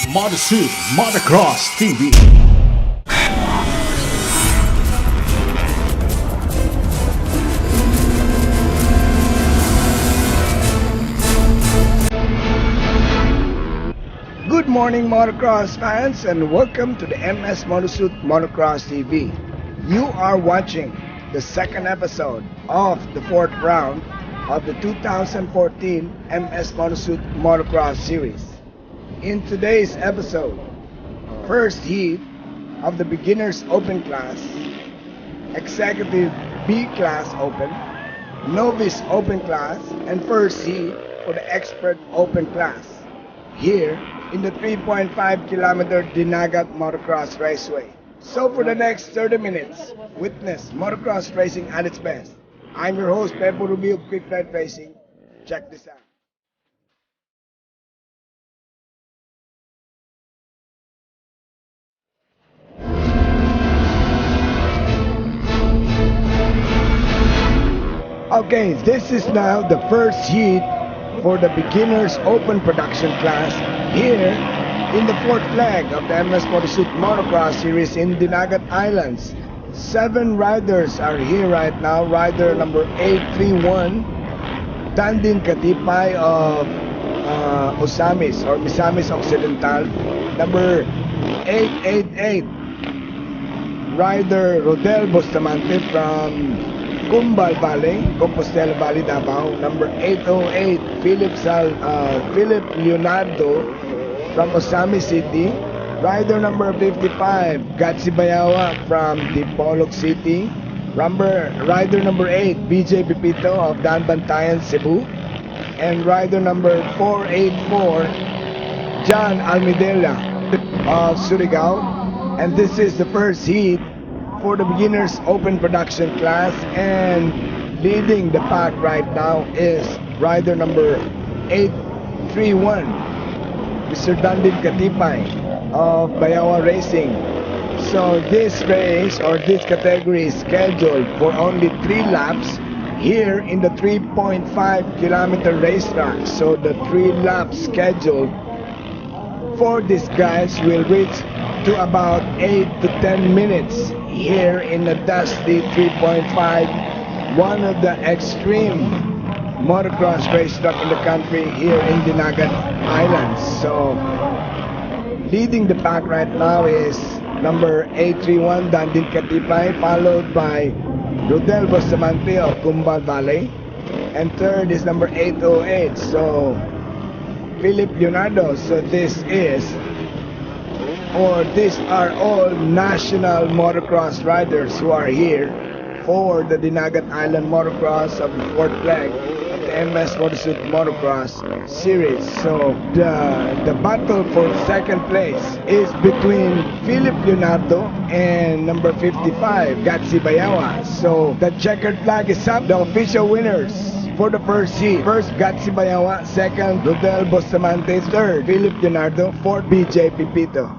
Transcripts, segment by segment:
MSMotosuit Motocross TV. Good morning, motocross fans, and welcome to the MSMotosuit Motocross TV. You are watching the second episode of the fourth round of the 2014 MSMotosuit Motocross Series. In today's episode, first heat of the Beginners Open Class, Executive B Class Open, Novice Open Class, and first heat for the Expert Open Class here in the 3.5-kilometer Dinagat Motocross Raceway. So for the next 30 minutes, witness motocross racing at its best. I'm your host, Pepo Rubio of Quick Ride Racing. Check this out. Okay, this is now the first heat for the Beginners Open Production Class here in the fourth leg of the MSMotosuit Motocross Series in Dinagat Islands. 7 riders are here right now. Rider number 831, Dandin Katipay of Osamis or Misamis Occidental. Number 888, Rider Rodel Bustamante from Cumbal Valley, Compostela Valley, Davao. Number 808, Philip Leonardo from Osami City. Rider number 55, Gatsi Bayawa from Dipolog City. Rider number 8, BJ Pipito of Danbantayan, Cebu. And rider number 484, John Almidela of Surigao. And this is the first heat for the Beginners Open Production Class, and leading the pack right now is rider number 831, Mr. Dandin Katipay of Bayawa Racing. So this race or this category is scheduled for only 3 laps here in the 3.5-kilometer racetrack. So the 3 laps scheduled for these guys will reach to about 8 to 10 minutes here in the dusty 3.5, one of the extreme motocross racetrack in the country here in Dinagat Islands. So leading the pack right now is number 831, Dandin Katipay, followed by Rodel Bustamante of Cumbal Valley, and third is number 808, so Philip Leonardo. So these are all national motocross riders who are here for the Dinagat Island Motocross of the fourth leg of the MSMotosuit Motocross Series. So the battle for second place is between Philip Leonardo and number 55, Gatsi Bayawa. So the checkered flag is up. The official winners for the first heat: first, Gatsi Bayawa; second, Rodel Bustamante; third, Philip Leonardo; fourth, BJ Pipito.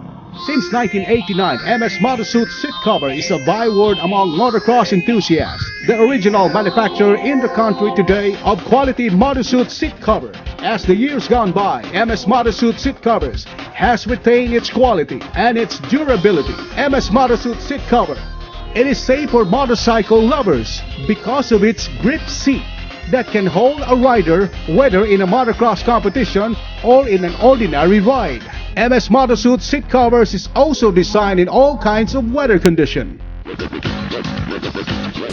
Since 1989, MSMotosuit seat cover is a byword among motocross enthusiasts. The original manufacturer in the country today of quality motosuit seat cover. As the years gone by, MSMotosuit seat covers has retained its quality and its durability. MSMotosuit seat cover. It is safe for motorcycle lovers because of its grip seat that can hold a rider whether in a motocross competition or in an ordinary ride. MSMotosuit seat covers is also designed in all kinds of weather condition.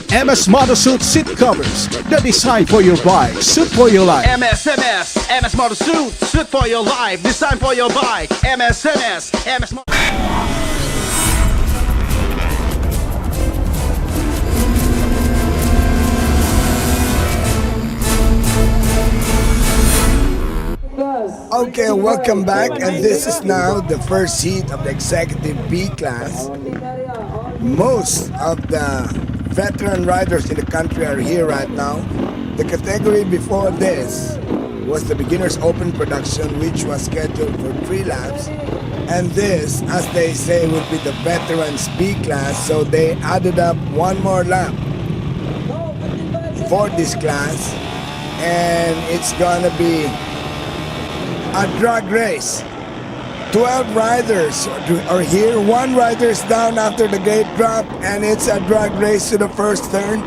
MSMotosuit seat covers, the design for your bike, suit for your life. MSMotosuit, suit for your life, design for your bike. MS. Okay, welcome back, and this is now the first heat of the Executive B Class. Most of the veteran riders in the country are here right now. The category before this was the Beginners Open Production, which was scheduled for 3 laps, and this, as they say, would be the Veterans B Class, so they added up 1 more lap for this class, and it's gonna be a drag race 12 riders are here. One rider is down after the gate drop, and it's a drag race to the first turn.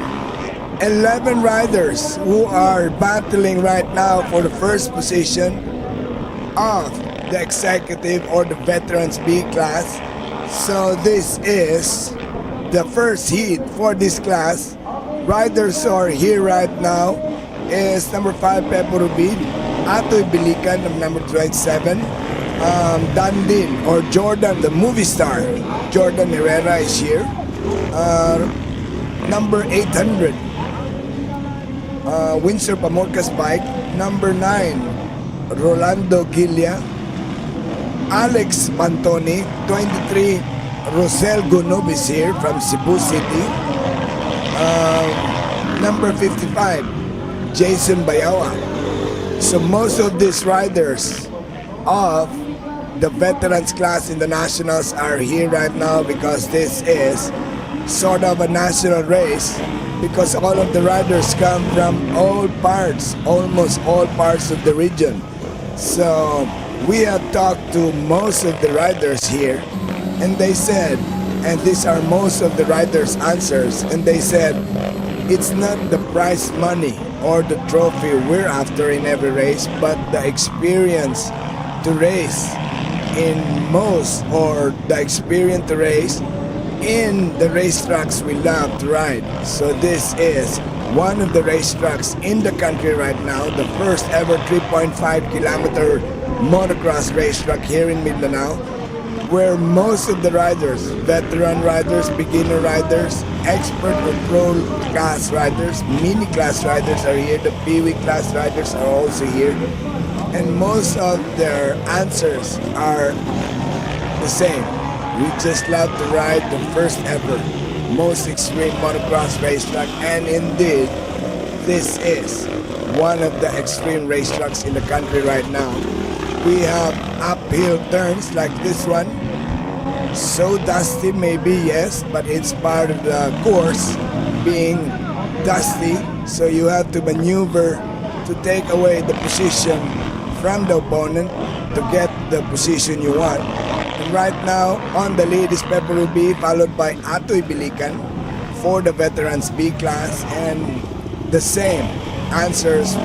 11 riders who are battling right now for the first position of the executive or the veterans B class. So this is the first heat for this class. Riders are here right now is number 5 Pepe Rubin, Atoy Bilican of number 27, Dandin or Jordan the movie star, Jordan Herrera is here, number 800 Windsor Pamorca's bike, number 9 Rolando Gilia, Alex Pantoni, 23 Rosel Gunobis here from Cebu City, number 55 Jason Bayawa. So most of these riders of the veterans class in the nationals are here right now because this is sort of a national race, because all of the riders come from all parts, almost all parts of the region. So we have talked to most of the riders here, and they said, and these are most of the riders' answers, and they said it's not the prize money or the trophy we're after in every race, but the experience to race in most, or the experience to race in the racetracks we love to ride. So this is one of the racetracks in the country right now, the first ever 3.5 kilometer motocross racetrack here in Mindanao, where most of the riders, veteran riders, beginner riders, expert or pro class riders, mini class riders are here, the Pee-wee class riders are also here, and most of their answers are the same. We just love to ride the first ever, most extreme motocross racetrack, and indeed, this is one of the extreme racetracks in the country right now. We have uphill turns like this one. So dusty maybe, yes, but it's part of the course being dusty, so you have to maneuver to take away the position from the opponent to get the position you want. And right now on the lead is Pepe Rubi, followed by Atoy Bilican for the veterans B class, and the same answers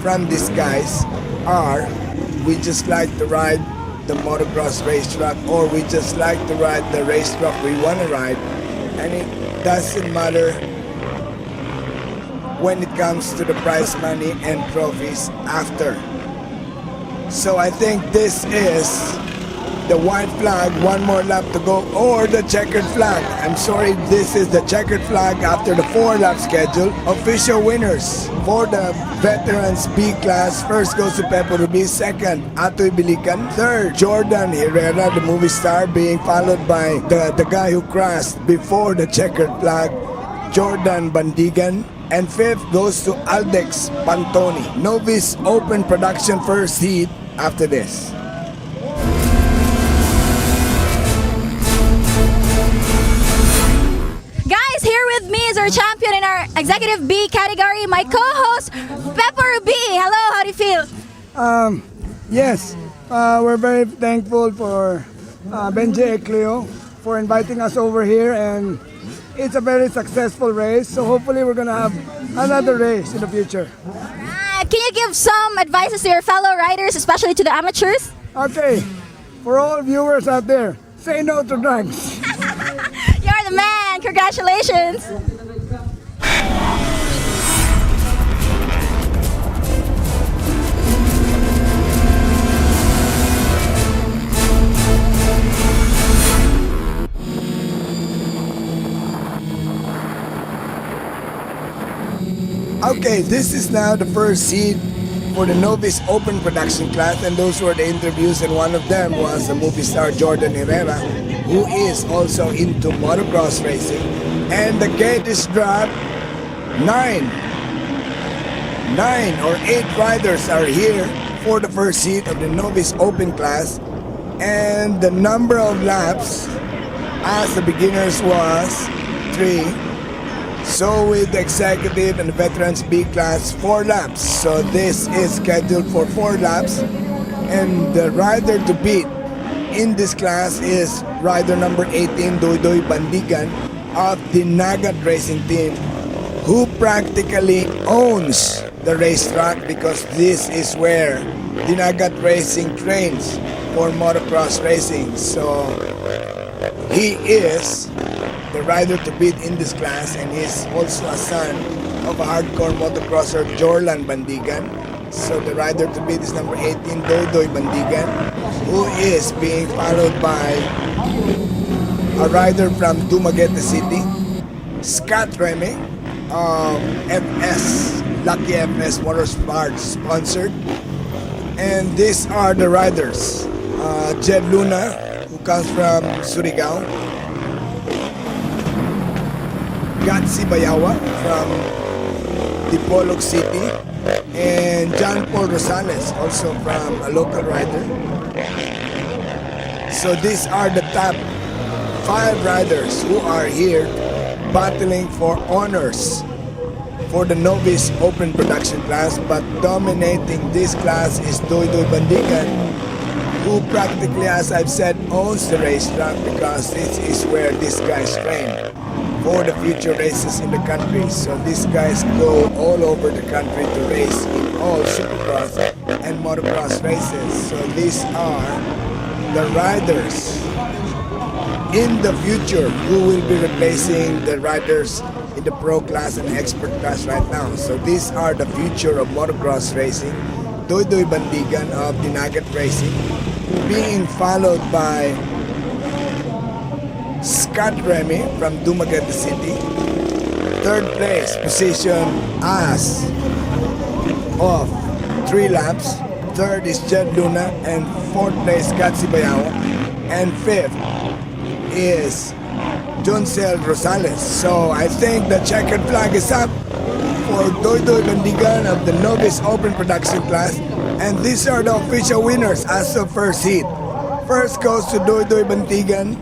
from these guys are: we just like to ride the motocross racetrack, or we just like to ride the racetrack we want to ride, and it doesn't matter when it comes to the prize money and trophies after. So I think this is the white flag, one more lap to go, or the checkered flag. I'm sorry, this is the checkered flag after the 4-lap schedule. Official winners for the veterans B class: first goes to Pepe Rubi, second Atoy Bilican, third Jordan Herrera, the movie star, being followed by the guy who crashed before the checkered flag, Jordan Bandigan, and fifth goes to Aldex Pantoni. Novice Open Production first heat after this. Guys, here with me is our champion in our Executive B category, my co-host, Pepper B. Hello, how do you feel? Yes, we're very thankful for Benji Ecleo for inviting us over here, and it's a very successful race, so hopefully we're gonna have another race in the future. Can you give some advices to your fellow riders, especially to the amateurs? Okay, for all viewers out there, say no to drugs. You're the man, congratulations. Okay, this is now the first seed for the Novice Open Production class, and those were the interviews, and one of them was the movie star Jordan Herrera, who is also into motocross racing. And the gate is dropped. 9 or 8 riders are here for the first seat of the Novice Open class, and the number of laps as the beginners was 3. So with the executive and the veterans B class, 4 laps. So this is scheduled for 4 laps, and the rider to beat in this class is rider number 18, Doydoy Bandigan of Dinagat Racing Team, who practically owns the racetrack because this is where Dinagat Racing trains for motocross racing. So he is the rider to beat in this class, and he's also a son of a hardcore motocrosser, Jorlan Bandigan. So the rider to beat is number 18, Doydoy Bandigan, who is being followed by a rider from Dumaguete City, Scott Remy of FS, Lucky FS Motorsports sponsored. And these are the riders. Jed Luna, who comes from Surigao, Gatsi Bayawa from Dipolog City, and John Paul Rosales, also from a local rider. So these are the top 5 riders who are here battling for honors for the Novice Open Production class, but dominating this class is Doydoy Bandigan, who practically, as I've said, owns the racetrack because this is where these guys train for the future races in the country. So these guys go all over the country to race in all supercross and motocross races. So these are the riders in the future who will be replacing the riders in the pro class and expert class right now. So these are the future of motocross racing. Doydoy Bandigan of Dinagat Racing, being followed by Scott Remy from Dumaguete City. Third place position as of 3 laps. Third is Jed Luna, and fourth place Gatsi Bayawa, and fifth is Joncel Rosales. So I think the checkered flag is up for Doydoy Bandigan of the Novice Open Production class, and these are the official winners as of first heat. First goes to Doydoy Bandigan.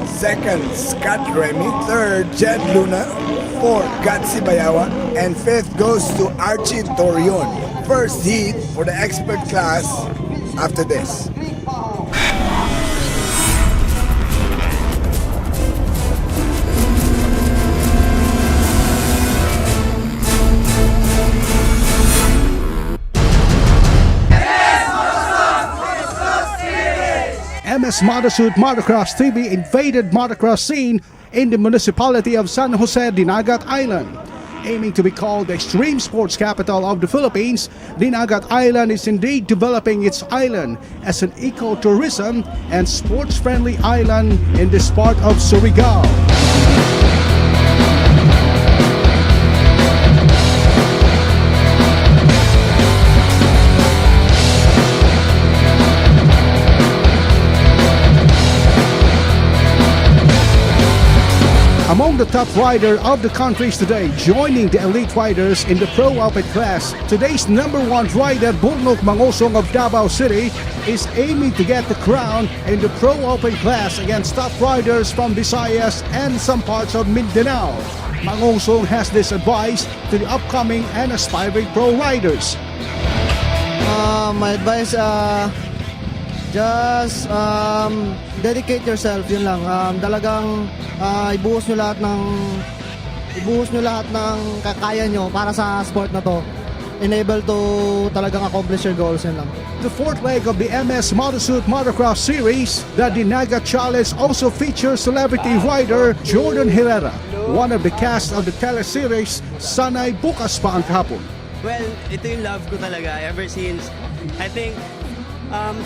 Second, Scott Remy. Third, Jed Luna. Fourth, Gatsi Bayawa. And fifth goes to Archie Torion. First heat for the expert class after this. MSMotosuit Motocross TV invaded motocross scene in the municipality of San Jose, Dinagat Island. Aiming to be called the extreme sports capital of the Philippines, Dinagat Island is indeed developing its island as an ecotourism and sports-friendly island in this part of Surigao. Among the top rider of the countries today, joining the elite riders in the Pro Open class, today's #1 rider, Burnok Mangosong of Davao City, is aiming to get the crown in the Pro Open class against top riders from Visayas and some parts of Mindanao. Mangosong has this advice to the upcoming and aspiring pro riders. My advice, just dedicate yourself, yun lang. Talagang ibuhos nyo lahat ng kakaya nyo para sa sport na to. Enable to talagang accomplish your goals, yun lang. The fourth leg of the MSMotosuit Motocross series, the Dinagat Challenge, also features celebrity rider Jordan Herrera, one of the cast of the teleseries Sanay Bukas Pa Ang Kahapon. Well, ito yung love ko talaga ever since, I think,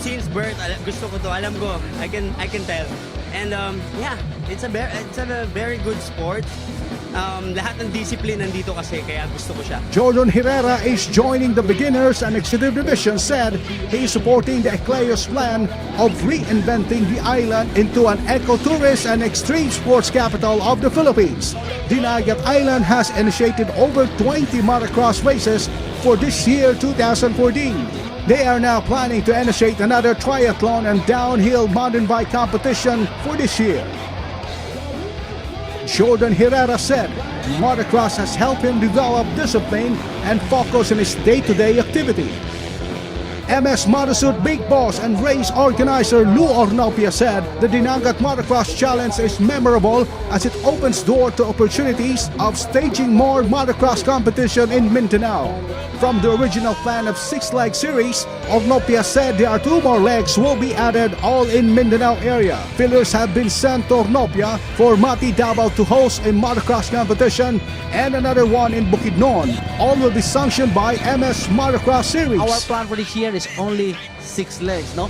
since birth, gusto ko to, alam ko, I can tell. And yeah, it's a very good sport. Lahat ng discipline nandito kasi, kaya gusto ko siya. Jordan Herrera is joining the beginners and executive division, said he is supporting the Ecleos plan of reinventing the island into an ecotourist and extreme sports capital of the Philippines. Dinagat Island has initiated over 20 motocross races for this year 2014. They are now planning to initiate another triathlon and downhill mountain bike competition for this year. Jordan Herrera said motocross has helped him develop discipline and focus on his day-to-day activity. MSMotosuit Big Boss and race organizer Lou Ornopia said the Dinagat Motocross Challenge is memorable as it opens door to opportunities of staging more motocross competition in Mindanao. From the original plan of 6-leg series, Ornopia said there are 2 more legs will be added all in Mindanao area. Fillers have been sent to Ornopia for Mati Davao to host a motocross competition and another one in Bukidnon. All will be sanctioned by MS Motocross Series. Our plan for this year is only 6 legs, no?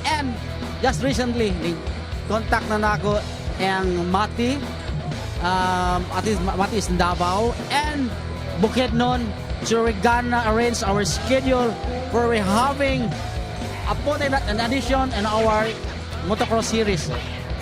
And just recently, contact na nako ang Mati, Mati is in Davao, and Bukidnon. So we're gonna arrange our schedule for we having an addition in our motocross series.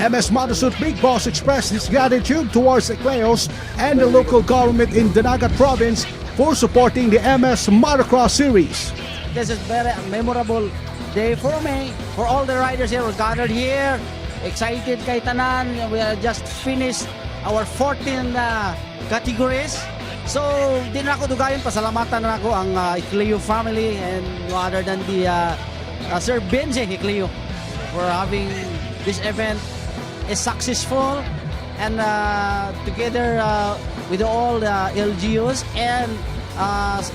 MSMotosuit Big Boss expressed his gratitude towards Ecleos and the local government in Dinagat province for supporting the MS Motocross series. This is very memorable day for me, for all the riders here. We're gathered here, excited kay tanan. We just finished our 14 categories. So, di na ako dugayon, pasalamatan na ako ang Ecleo family and other than the Sir Benji Ecleo for having this event is successful and together with all the LGUs and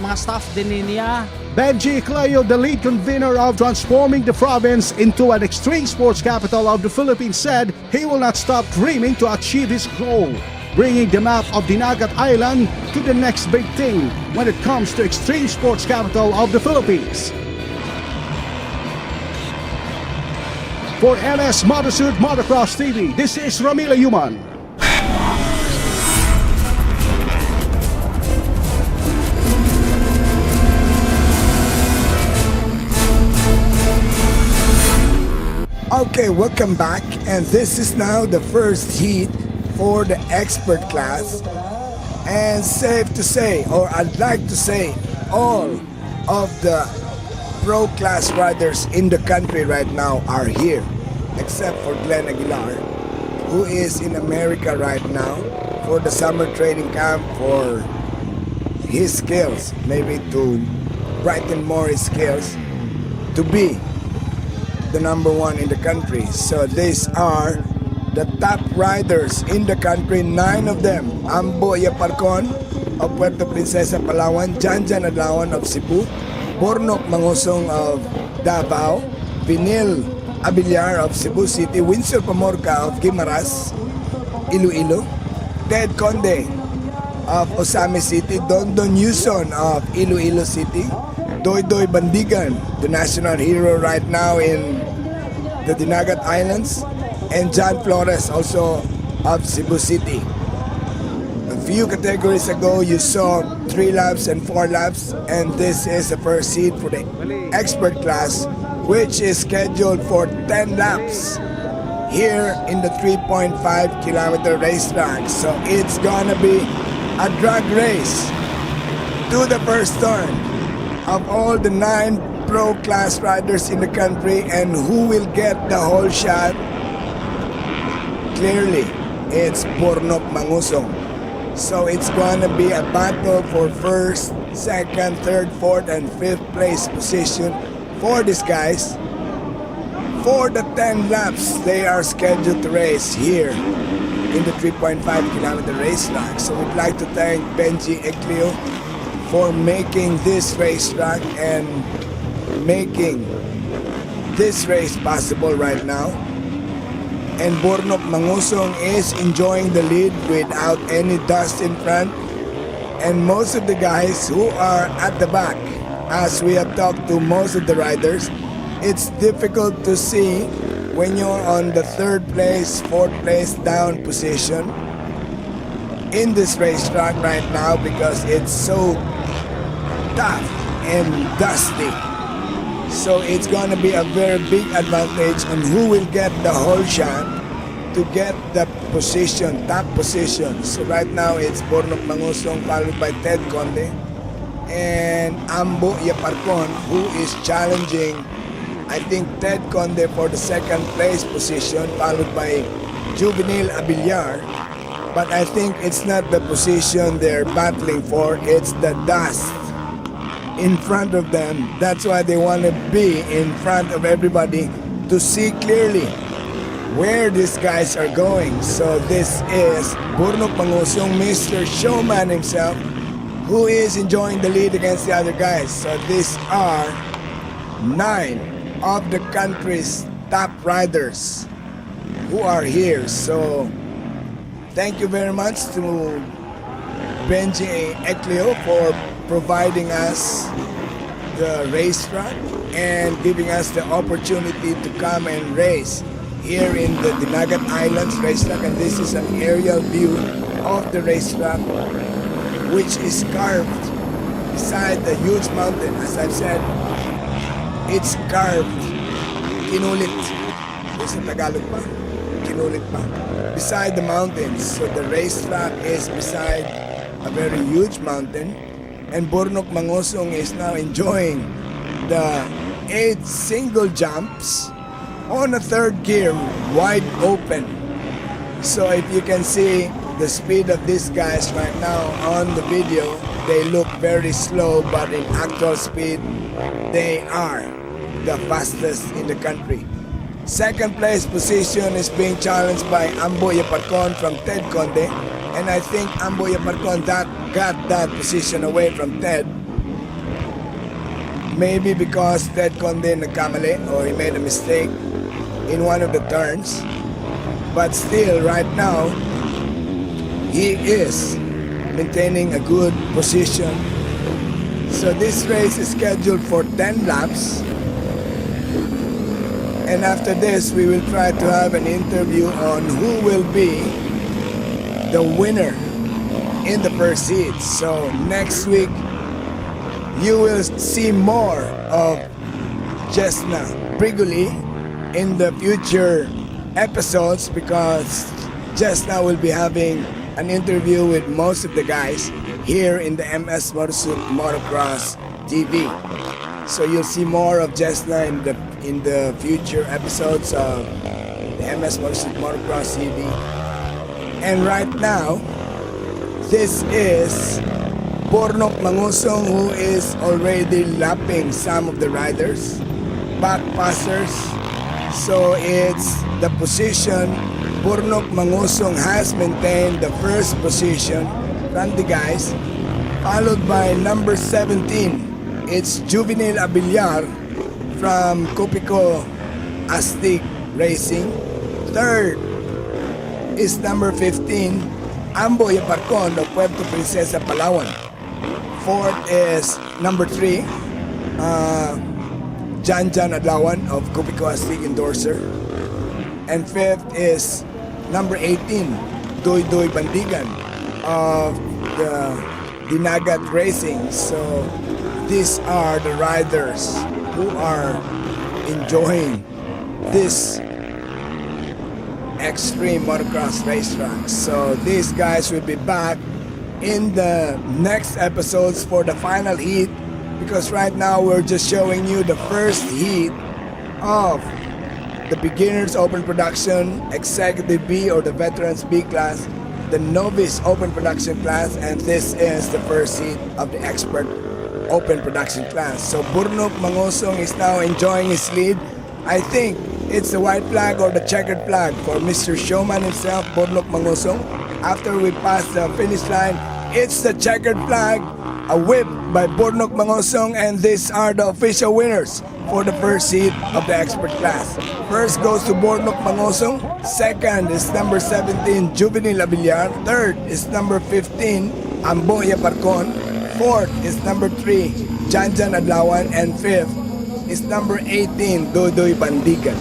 mga staff din niya. Benji Ecleo, the lead convener of transforming the province into an extreme sports capital of the Philippines, said he will not stop dreaming to achieve his goal, bringing the map of Dinagat Island to the next big thing when it comes to extreme sports capital of the Philippines. For MSMotosuit Motocross TV, this is Ramila Yuman. Okay, welcome back, and this is now the first heat for the expert class. And safe to say, or I'd like to say, all of the pro class riders in the country right now are here, except for Glenn Aguilar, who is in America right now for the summer training camp for his skills, maybe to brighten more his skills to be the number 1 in the country. So these are the top riders in the country, 9 of them. Ambo Yaparcon of Puerto Princesa, Palawan, Janjan Adlawan of Cebu, Bornok Mangosong of Davao, Vinil Abiliar of Cebu City, Winsor Pamorca of Guimaras, Iloilo, Ted Conde of Osami City, Dondon Yuson of Iloilo City, Doydoy Bandigan, the national hero right now in the Dinagat Islands, and John Flores, also of Cebu City. A few categories ago, you saw 3 laps and 4 laps, and this is the first seat for the expert class, which is scheduled for 10 laps here in the 3.5 kilometer racetrack. So it's gonna be a drag race to the first turn of all the 9 pro class riders in the country, and who will get the whole shot. Clearly, it's Bornok Mangusong. So it's gonna be a battle for first, second, third, fourth, and fifth place position for these guys. For the 10 laps they are scheduled to race here in the 3.5 kilometer racetrack. So we'd like to thank Benji Ecleo for making this racetrack and making this race possible right now. And Bornok Mangusong is enjoying the lead without any dust in front. And most of the guys who are at the back, as we have talked to most of the riders, it's difficult to see when you're on the 3rd place, 4th place down position in this racetrack right now because it's so tough and dusty. So it's gonna be a very big advantage on who will get the whole shot to get the position, top position. So right now it's Bornok Mangusong followed by Ted Conde and Ambo Yaparcon, who is challenging, I think, Ted Conde for the 2nd place position, followed by Juvenil Abiliar. But I think it's not the position they're battling for, it's the dust in front of them. That's why they want to be in front of everybody to see clearly where these guys are going. So this is Burnok Mangusong, Mr. Showman himself, who is enjoying the lead against the other guys. So these are 9 of the country's top riders who are here. So thank you very much to Benji Ecleo for providing us the racetrack and giving us the opportunity to come and race here in the Dinagat Islands racetrack. And this is an aerial view of the racetrack, which is carved beside the huge mountain. As I've said, it's carved, kinulit. Sa Tagalog pa, kinulit pa. Beside the mountains. So the racetrack is beside a very huge mountain. And Burnok Mangusong is now enjoying the 8 single jumps on a third gear, wide open. So if you can see the speed of these guys right now on the video, they look very slow, but in actual speed, they are the fastest in the country. Second place position is being challenged by Ambo Yaparcon from Ted Conde, and I think Ambo Yaparcon got that position away from Ted. Maybe because Ted Conde nagkamali or he made a mistake in one of the turns. But still, right now, he is maintaining a good position. So this race is scheduled for 10 laps. And after this, we will try to have an interview on who will be the winner in the first heat. So next week, you will see more of Jesna Brigoli in the future episodes, because Jesna will be having an interview with most of the guys here in the MSMotosuit Motocross TV. So you'll see more of Jesna in the future episodes of the MSMotosuit Motocross TV. And right now, this is Burnok Mangusong, who is already lapping some of the riders, back passers. So it's the position. Burnok Mangusong has maintained the first position from the guys, followed by number 17. It's Juvenil Abiliar from Copico Astig Racing. Third is number 15, Ambo Yaparcon of Puerto Princesa, Palawan. Fourth is number 3, Jan Adlawan of Copico Astig Endorser. And fifth is number 18, Doy Bandigan of the Dinagat Racing. So these are the riders who are enjoying this extreme motocross racetrack. So these guys will be back in the next episodes for the final heat, because right now we're just showing you the first heat of the Beginners Open Production, Executive B or the Veterans B class, the Novice Open Production class, and this is the first heat of the Expert Open Production class. So Burnok Mangusong is now enjoying his lead. I think it's the white flag or the checkered flag for Mr. Showman himself, Burnok Mangusong. After we pass the finish line, it's the checkered flag, a whip by Burnok Mangusong, and these are the official winners for the first heat of the expert class. First goes to Burnok Mangusong. Second is number 17, Juvenil Abiliar. Third is number 15, Ambo Yaparcon. Fourth is number 3, Jan Adlawan. And fifth is number 18, Doy Bandigan.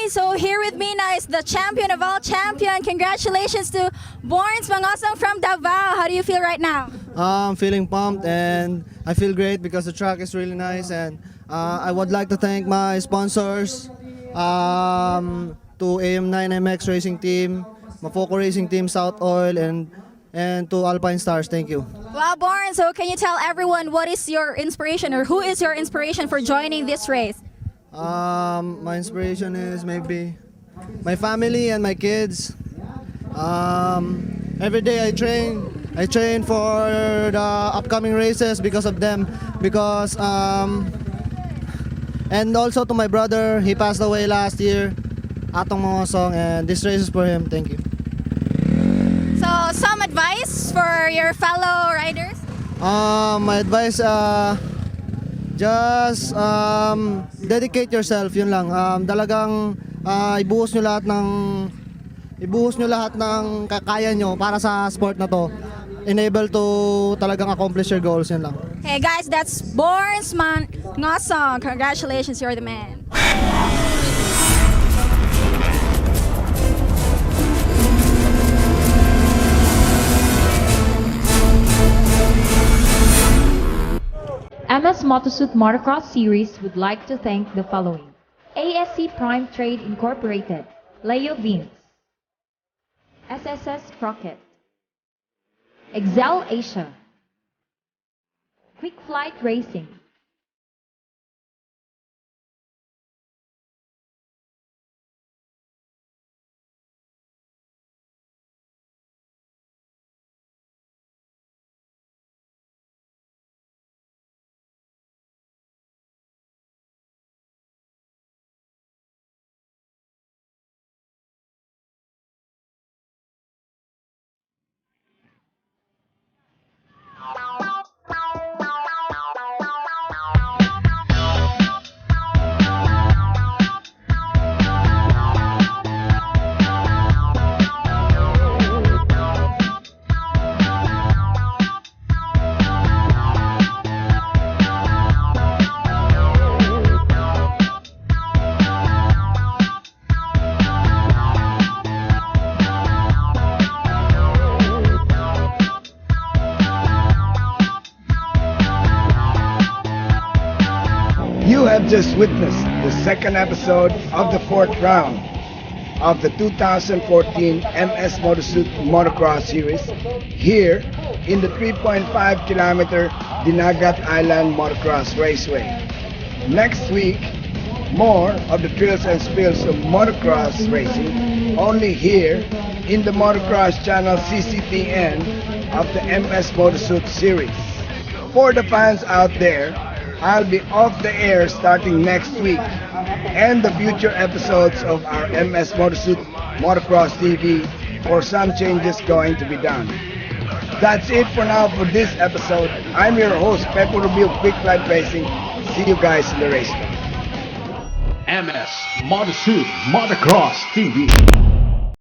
So here with me now is the champion of all champion. Congratulations to Borns Mangosong from Davao. How do you feel right now? I'm feeling pumped and I feel great because the track is really nice, and I would like to thank my sponsors, to AM9MX Racing Team, Mafoco Racing Team, South Oil, and to Alpine Stars. Thank you. Well, Born, so can you tell everyone what is your inspiration, or who is your inspiration for joining this race? My inspiration is maybe my family and my kids. Every day I train. I train for the upcoming races because of them. Because and also to my brother, he passed away last year. Atong Mongosong, and this race is for him. Thank you. So, some advice for your fellow riders? My advice, just dedicate yourself, yun lang. Talagang ibuhos nyo lahat ng kakaya nyo para sa sport na to. Enable to talagang accomplish your goals, yun lang. Hey guys, that's Borns Ngosong. Congratulations, you're the man. MSMotosuit Motocross Series would like to thank the following: ASC Prime Trade Incorporated, Leo Vince, SSS Crockett, Excel Asia, Quick Flight Racing, You have just witnessed the second episode of the fourth round of the 2014 MSMotosuit Motocross Series here in the 3.5 kilometer Dinagat Island Motocross Raceway. Next week, more of the thrills and spills of motocross racing only here in the Motocross channel CCTN of the MSMotosuit Series. For the fans out there, I'll be off the air starting next week, and the future episodes of our MSMotosuit Motocross TV for some changes going to be done. That's it for now for this episode. I'm your host, Pepo Rubio, Quick Flight Racing. See you guys in the racetrack. MS Motosuit Motocross TV.